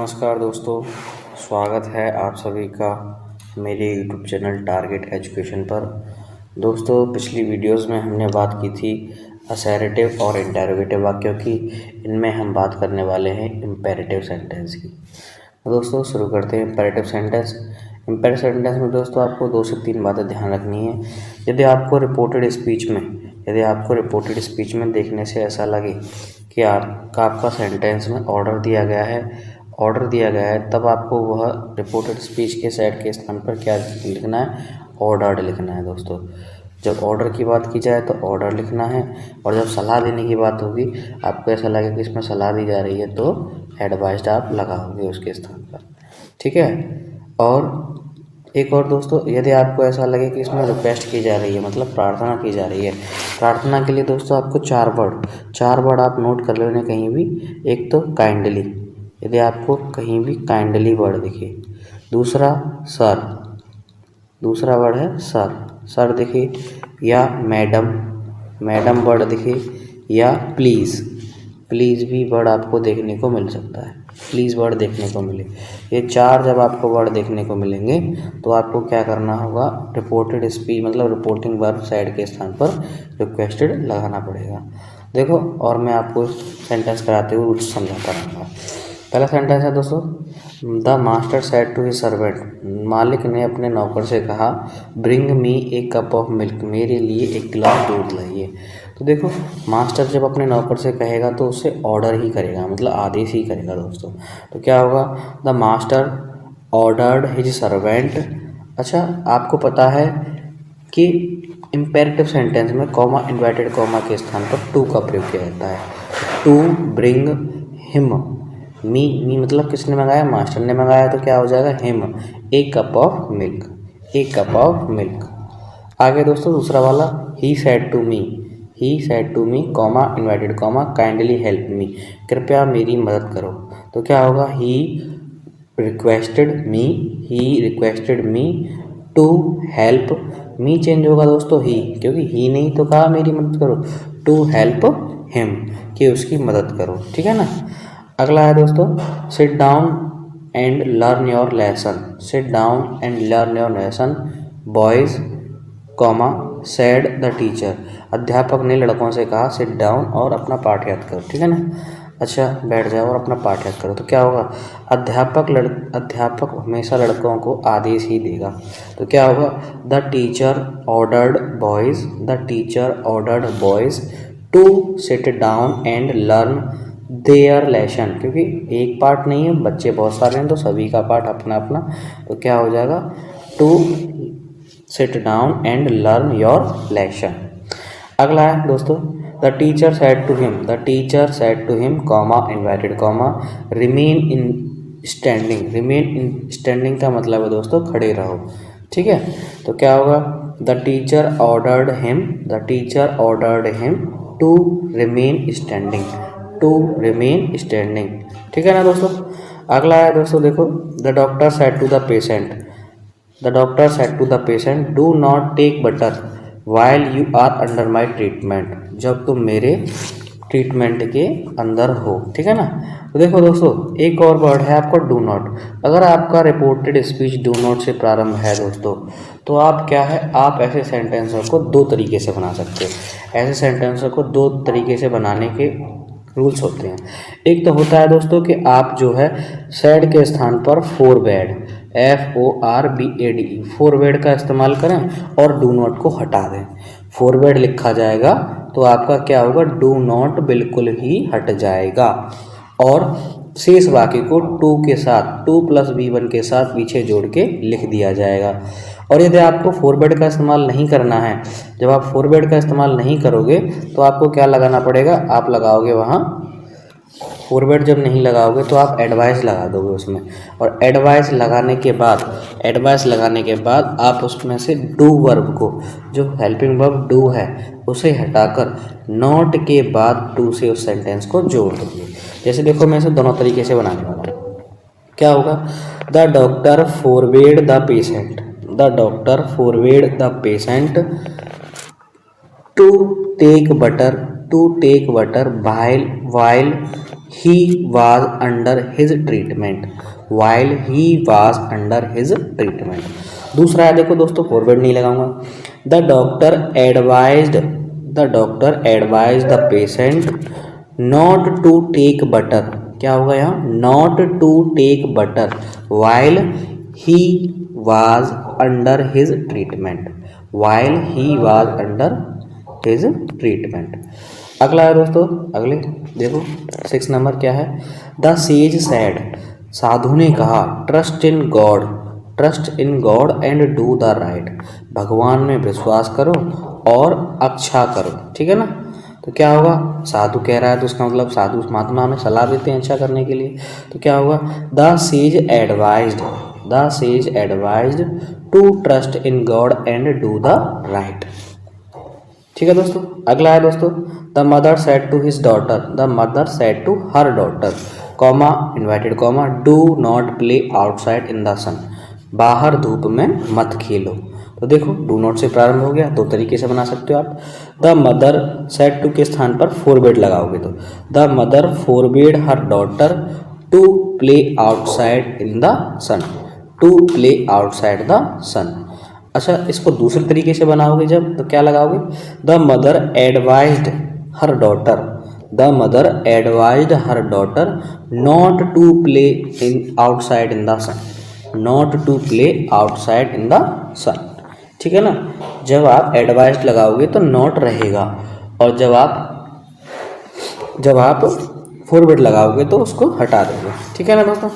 नमस्कार दोस्तों, स्वागत है आप सभी का मेरे यूट्यूब चैनल टारगेट एजुकेशन पर। दोस्तों, पिछली वीडियोस में हमने बात की थी असैरेटिव और इंटेरोगेटिव वाक्यों की। इनमें हम बात करने वाले हैं इम्पेरेटिव सेंटेंस की। तो दोस्तों शुरू करते हैं इम्पेरेटिव सेंटेंस। इम्पेरेटिव सेंटेंस में दोस्तों आपको 2 से 3 बातें ध्यान रखनी है। यदि आपको रिपोर्टेड स्पीच में देखने से ऐसा लगे कि आपका सेंटेंस में ऑर्डर दिया गया है, तब आपको वह रिपोर्टेड स्पीच के सेट के स्थान पर क्या लिखना है? ऑर्डर्ड लिखना है। दोस्तों, जब ऑर्डर की बात की जाए तो ऑर्डर लिखना है, और जब सलाह देने की बात होगी, आपको ऐसा लगे कि इसमें सलाह दी जा रही है, तो एडवाइस्ड आप लगाओगे उसके स्थान पर। ठीक है। और एक और दोस्तों, यदि आपको ऐसा लगे कि इसमें रिक्वेस्ट की जा रही है, मतलब प्रार्थना की जा रही है, प्रार्थना के लिए दोस्तों आपको 4 वर्ड आप नोट कर लेने कहीं भी। एक तो काइंडली, यदि आपको कहीं भी काइंडली वर्ड दिखे। दूसरा सर, दूसरा वर्ड है सर दिखे, या मैडम वर्ड दिखे, या प्लीज़ भी वर्ड आपको देखने को मिल सकता है। प्लीज़ वर्ड देखने को मिले, ये 4 जब आपको वर्ड देखने को मिलेंगे तो आपको क्या करना होगा? रिपोर्टेड स्पीच मतलब रिपोर्टिंग वर्ब साइड के स्थान पर रिक्वेस्टेड लगाना पड़ेगा। देखो, और मैं आपको सेंटेंस कराते हुए रूल्स समझाता रहूँगा। पहला सेंटेंस है दोस्तों, the master said to his servant, मालिक ने अपने नौकर से कहा, bring me a cup of milk, मेरे लिए एक गिलास दूध लाइए। तो देखो, मास्टर जब अपने नौकर से कहेगा तो उससे ऑर्डर ही करेगा, मतलब आदेश ही करेगा दोस्तों। तो क्या होगा? The master ordered his servant. अच्छा, आपको पता है कि इम्पेरेटिव सेंटेंस में कॉमा, इन्वर्टेड कॉमा के स्थान पर टू का प्रयोग किया जाता है। टू ब्रिंग हिम, मी मतलब किसने मंगाया? मास्टर ने मंगाया, तो क्या हो जाएगा? Him a cup of milk. आगे दोस्तों दूसरा वाला, he said to me comma, inverted comma, kindly help me, कृपया मेरी मदद करो। तो क्या होगा? He requested me to help me, change होगा दोस्तों ही, क्योंकि ही नहीं तो कहा मेरी मदद करो, टू हेल्प हिम, कि उसकी मदद करो। ठीक है ना। अगला है दोस्तों, seat down and learn your lesson boys comma said the teacher, अध्यापक ने लड़कों से कहा सिट डाउन और अपना पाठ याद करो। ठीक है ना। अच्छा, बैठ जाओ और अपना पाठ याद करो। तो क्या होगा? अध्यापक हमेशा लड़कों को आदेश ही देगा। तो क्या होगा? The teacher ordered boys to sit down and learn their lesson, क्योंकि एक पार्ट नहीं है, बच्चे बहुत सारे हैं, तो सभी का पार्ट अपना अपना। तो क्या हो जाएगा? To sit down and learn your lesson. अगला है दोस्तों, the teacher said to him comma, inverted comma, remain in standing का मतलब है दोस्तों खड़े रहो। ठीक है। तो क्या होगा? The teacher ordered him to remain standing. ठीक है ना दोस्तों। अगला है दोस्तों, देखो, the doctor said to the patient do not take butter while you are under my treatment, जब तुम मेरे ट्रीटमेंट के अंदर हो। ठीक है ना। तो देखो दोस्तों, एक और वर्ड है आपका डू नॉट। अगर आपका रिपोर्टेड स्पीच डू नॉट से प्रारंभ है दोस्तों, तो आप क्या है, आप ऐसे सेंटेंसों को 2 तरीके से बना सकते हो। ऐसे सेंटेंसों को 2 तरीके से बनाने के रूल्स होते हैं। एक तो होता है दोस्तों कि आप जो है सेड के स्थान पर फोरबेड फोरबेड का इस्तेमाल करें और डू नॉट को हटा दें। फोरबेड लिखा जाएगा तो आपका क्या होगा? डू नॉट बिल्कुल ही हट जाएगा, और शेष वाक्य को टू के साथ 2 + V1 के साथ पीछे जोड़ के लिख दिया जाएगा। और यदि आपको फोरबेड का इस्तेमाल नहीं करना है, जब आप फोरबेड का इस्तेमाल नहीं करोगे तो आपको क्या लगाना पड़ेगा? आप लगाओगे वहाँ फोरबेड, जब नहीं लगाओगे तो आप एडवाइस लगा दोगे उसमें, और एडवाइस लगाने के बाद आप उसमें से डू वर्ब को, जो हेल्पिंग वर्ब डू है, उसे हटाकर नॉट के बाद टू से उस सेंटेंस को जोड़ दोगे। जैसे देखो, मैं इसे दोनों तरीके से बनाने वाला हूँ। क्या होगा? The doctor forbade the patient to take butter while he was under his treatment, while he was under his treatment। दूसरा है देखो दोस्तों, फॉरवर्ड नहीं लगाऊंगा। The doctor advised the patient not to take butter, क्या होगा यहाँ, not to take butter while he was under his treatment, while he was under his treatment. अगला है दोस्तों, अगले देखो 6 नंबर क्या है, द सेज सैड, साधु ने कहा, trust in God and do the right, भगवान में विश्वास करो और अच्छा करो, ठीक है ना। तो क्या होगा, साधु कह रहा है तो उसका मतलब साधु महात्मा हमें सलाह देते हैं अच्छा करने के लिए। तो क्या होगा, the sage advised to trust in God and do the right, ठीक है दोस्तों। अगला है दोस्तों, the mother said to her daughter, comma inverted comma, do not play outside in the sun, बाहर धूप में मत खेलो। तो देखो डू नॉट से प्रारंभ हो गया, 2 तरीके से बना सकते हो आप। द मदर सेड टू के स्थान पर फोरबेड लगाओगे तो the mother forbade her daughter to play outside in the sun, to play outside the sun. अच्छा, इसको दूसरे तरीके से बनाओगे जब, तो क्या लगाओगे, the mother advised her daughter not to play outside in the sun, not to play outside in the sun, ठीक है ना। जब आप एडवाइज्ड लगाओगे तो नॉट रहेगा, और जब आप फॉरवर्ड लगाओगे तो उसको हटा दोगे, ठीक है ना दोस्तों।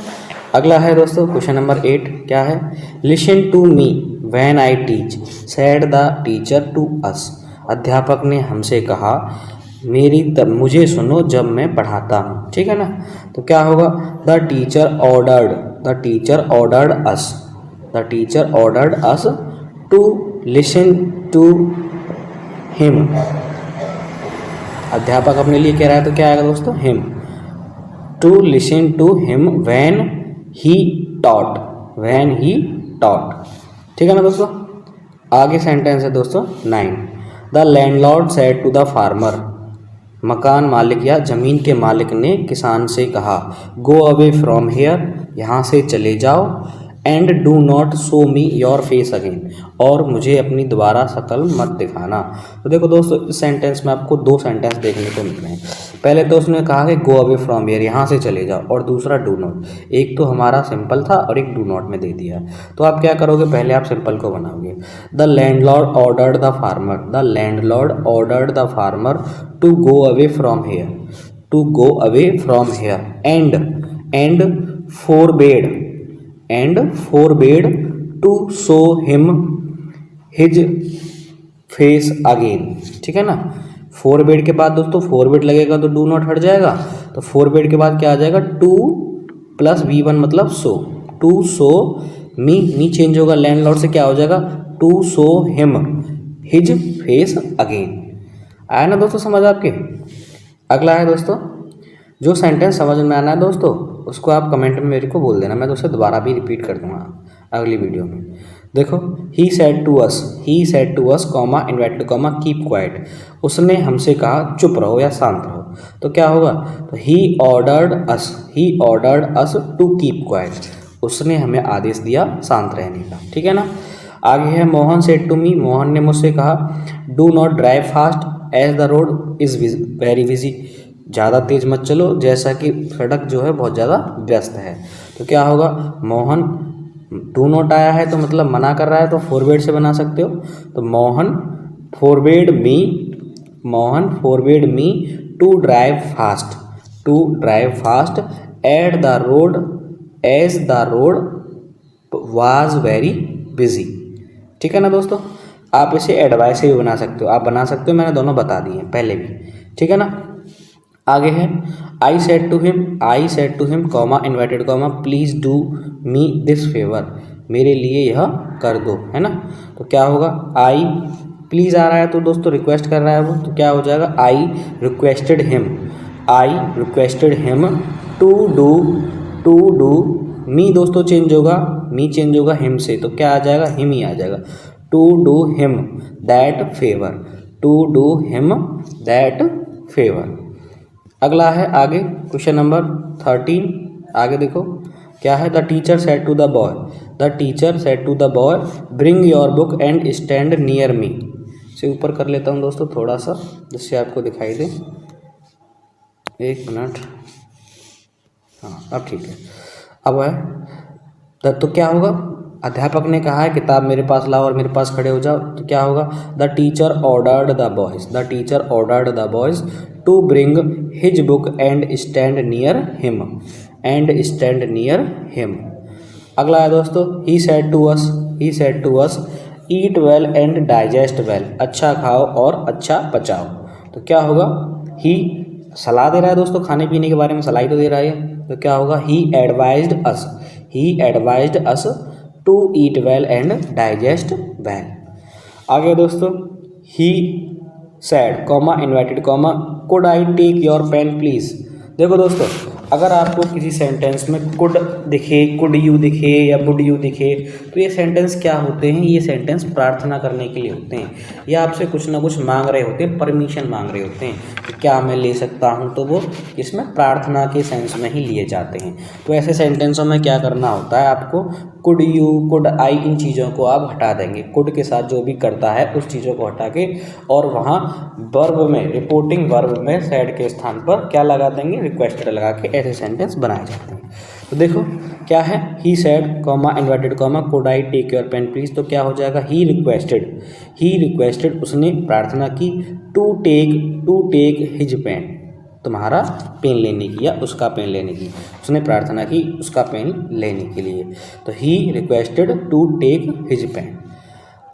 अगला है दोस्तों क्वेश्चन नंबर 8, क्या है, listen to me when I teach, said the teacher to us, अध्यापक ने हमसे कहा, मुझे सुनो जब मैं पढ़ाता हूँ, ठीक है ना। तो क्या होगा, the teacher ordered us to listen to him, अध्यापक अपने लिए कह रहा है तो क्या आएगा दोस्तों, him, to listen to him when he taught, ठीक है ना दोस्तों। आगे सेंटेंस है दोस्तों 9, the landlord said to the farmer, मकान मालिक या जमीन के मालिक ने किसान से कहा, गो अवे फ्रॉम हियर, यहाँ से चले जाओ, and do not show me your face again, और मुझे अपनी दोबारा शक्ल मत दिखाना। तो देखो दोस्तों, इस सेंटेंस में आपको 2 सेंटेंस देखने को मिल रहे हैं। पहले तो उसने कहा कि गो अवे फ्रॉम हियर, यहाँ से चले जाओ, और दूसरा डू नॉट। एक तो हमारा सिंपल था और एक डू नॉट में दे दिया। तो आप क्या करोगे, पहले आप सिंपल को बनाओगे। The landlord ordered the farmer to go away from here, and forbade to show him his face again, ठीक है ना। forbade के बाद दोस्तों forbade लगेगा तो do not हट जाएगा, तो forbade के बाद क्या आ जाएगा, to प्लस V1 मतलब show, to show me change होगा, लैंडलॉर्ड से क्या हो जाएगा, to show him his face again। आया ना दोस्तों समझ आपके। अगला है दोस्तों, जो सेंटेंस समझ में आना है दोस्तों उसको आप कमेंट में मेरे को बोल देना, मैं दोस्तों दोबारा भी रिपीट कर दूंगा अगली वीडियो में। देखो, he said to us comma inverted comma keep quiet, उसने हमसे कहा चुप रहो या शांत रहो। तो क्या होगा, तो he ordered us to keep quiet, उसने हमें आदेश दिया शांत रहने का, ठीक है ना। आगे है Mohan said to me, Mohan ने मुझसे कहा, do not drive fast as the road is very busy, ज़्यादा तेज़ मत चलो जैसा कि सड़क जो है बहुत ज़्यादा व्यस्त है। तो क्या होगा, मोहन डू नॉट आया है तो मतलब मना कर रहा है, तो फॉरवर्ड से बना सकते हो। तो Mohan forward me to drive fast at the road as the road was very busy, ठीक है ना दोस्तों। आप इसे एडवाइस से भी बना सकते हो, आप बना सकते हो, मैंने दोनों बता दिए हैं पहले भी, ठीक है ना। आगे है I said to him comma inverted comma please do me this favour, मेरे लिए यह कर दो, है ना। तो क्या होगा, आई प्लीज़ आ रहा है तो दोस्तों रिक्वेस्ट कर रहा है वो, तो क्या हो जाएगा, I requested him to do me दोस्तों चेंज होगा हिम से, तो क्या आ जाएगा, हिम ही आ जाएगा, to do him that favour. अगला है आगे क्वेश्चन नंबर 13, आगे देखो क्या है। The teacher said to the boy, the teacher said to the boy bring your book and stand near me. इसे ऊपर कर लेता हूँ दोस्तों थोड़ा सा, जिससे आपको दिखाई दे। एक मिनट, हाँ अब ठीक है। अब है तो क्या होगा, अध्यापक ने कहा है किताब मेरे पास लाओ और मेरे पास खड़े हो जाओ, तो क्या होगा। The teacher ordered the boys, the teacher ordered the boys to bring his book and stand near him, and stand near him. अगला है दोस्तों, he said to us, he said to us eat well and digest well, अच्छा खाओ और अच्छा पचाओ। तो क्या होगा, ही सलाह दे रहा है दोस्तों, खाने पीने के बारे में सलाह तो दे रहा है। तो क्या होगा, he advised us, he advised us to eat well and digest well. आगे दोस्तों, he said comma invited comma could I take your pen please. देखो दोस्तों, अगर आपको किसी सेंटेंस में कुड दिखे, कुड यू दिखे या वुड यू दिखे, तो ये सेंटेंस क्या होते हैं, ये सेंटेंस प्रार्थना करने के लिए होते हैं, या आपसे कुछ ना कुछ मांग रहे होते हैं, परमिशन मांग रहे होते हैं कि क्या मैं ले सकता हूँ, तो वो इसमें प्रार्थना के सेंस में ही लिए जाते हैं। तो ऐसे सेंटेंसों में क्या करना होता है आपको, कुड यू, कुड आई, इन चीज़ों को आप हटा देंगे। कुड के साथ जो भी करता है उस चीज़ों को हटा के, और वहाँ वर्ब में, रिपोर्टिंग वर्ब में सैड के स्थान पर क्या लगा देंगे, रिक्वेस्टेड लगा के ऐसे सेंटेंस बनाए जाते हैं। तो देखो क्या है, he said comma inverted comma could I take your pen please. तो क्या हो जाएगा, ही रिक्वेस्टेड, ही रिक्वेस्टेड उसने प्रार्थना की, टू टेक हिज पेन, तुम्हारा पेन लेने की या उसका पेन लेने की, उसने प्रार्थना की उसका पेन लेने के लिए। तो he requested to take his pen.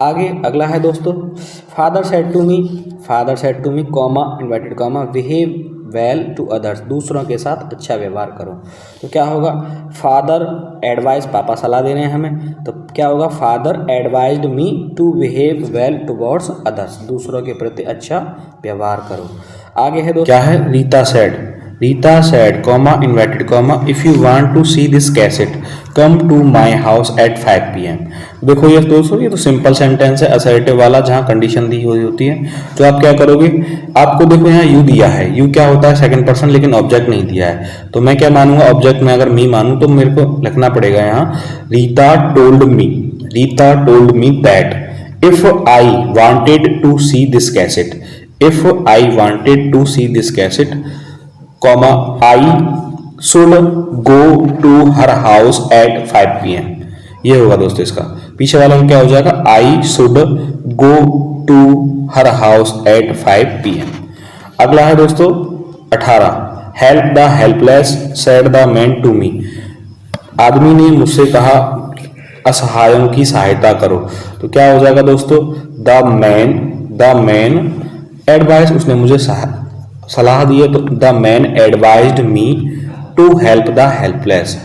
आगे अगला है दोस्तों, father said to me comma inverted comma behave well to others, दूसरों के साथ अच्छा व्यवहार करो। तो क्या होगा, फादर एडवाइज, पापा सलाह दे रहे हैं हमें, तो क्या होगा, father advised me to behave well towards others, दूसरों के प्रति अच्छा व्यवहार करो। आगे है दोस्तों, क्या है, Rita said comma invited comma if you want to see this cassette come to my house at 5 PM। देखो ये दोस्तों, ये तो सिंपल सेंटेंस है असर्टिव वाला, जहाँ कंडीशन दी हुई होती है। तो आप क्या करोगे, आपको देखो यहाँ यू दिया है, यू क्या होता है, सेकंड पर्सन, लेकिन ऑब्जेक्ट नहीं दिया है। तो मैं क्या मानूंगा, ऑब्जेक्ट में अगर मी मानूं तो मेरे को लिखना पड़ेगा यहाँ, Rita told me that if I wanted to see this cassette, if I wanted to see this cassette comma I should go to her house at 5 PM। ये होगा दोस्तों इसका, पीछे वाला क्या हो जाएगा, I should go to her house at 5 PM। अगला है दोस्तों 18, help the helpless said the man to me. आदमी ने मुझसे कहा असहायों की सहायता करो। तो क्या हो जाएगा दोस्तों, द मैन एडवाइस, उसने मुझे सलाह दी है, तो the man advised me to help the helpless,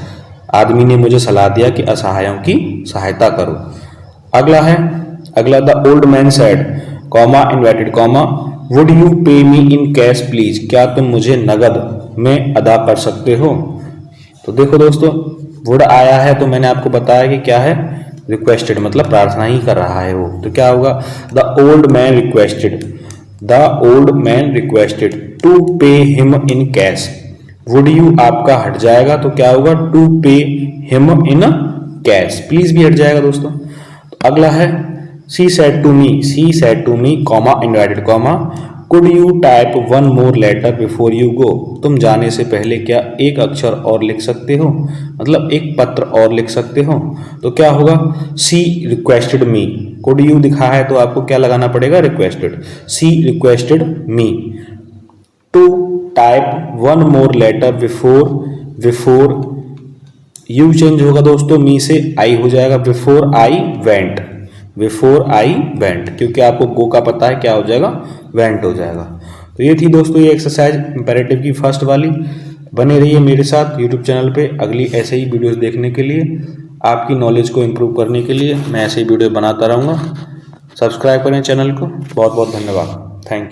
आदमी ने मुझे सलाह दिया कि असहायों की सहायता करो। अगला the old man said comma inverted comma would you पे मी इन कैश प्लीज, क्या तुम मुझे नगद में अदा कर सकते हो। तो देखो दोस्तों, वुड आया है तो मैंने आपको बताया कि क्या है, रिक्वेस्टेड, मतलब प्रार्थना ही कर रहा है वो। तो क्या होगा, the old man requested to pay him in cash. Would you आपका हट जाएगा, तो क्या होगा, to pay him in cash, please भी हट जाएगा दोस्तों। तो अगला है, she said to me comma inverted comma could you type one more letter before you go. तुम जाने से पहले क्या एक अक्षर और लिख सकते हो, मतलब एक पत्र और लिख सकते हो। तो क्या होगा, she requested me, could you दिखा है तो आपको क्या लगाना पड़ेगा, requested. She requested me to type one more letter before you change होगा दोस्तों, मी से आई हो जाएगा, बिफोर आई वेंट, क्योंकि आपको गो का पता है, क्या हो जाएगा, वेंट हो जाएगा। तो ये थी दोस्तों ये एक्सरसाइज इंपेरेटिव की फर्स्ट वाली। बने रहिए मेरे साथ यूट्यूब चैनल पे अगली ऐसे ही वीडियोस देखने के लिए, आपकी नॉलेज को इम्प्रूव करने के लिए मैं ऐसे ही वीडियो बनाता रहूँगा। सब्सक्राइब करें चैनल को। बहुत बहुत धन्यवाद, थैंक यू।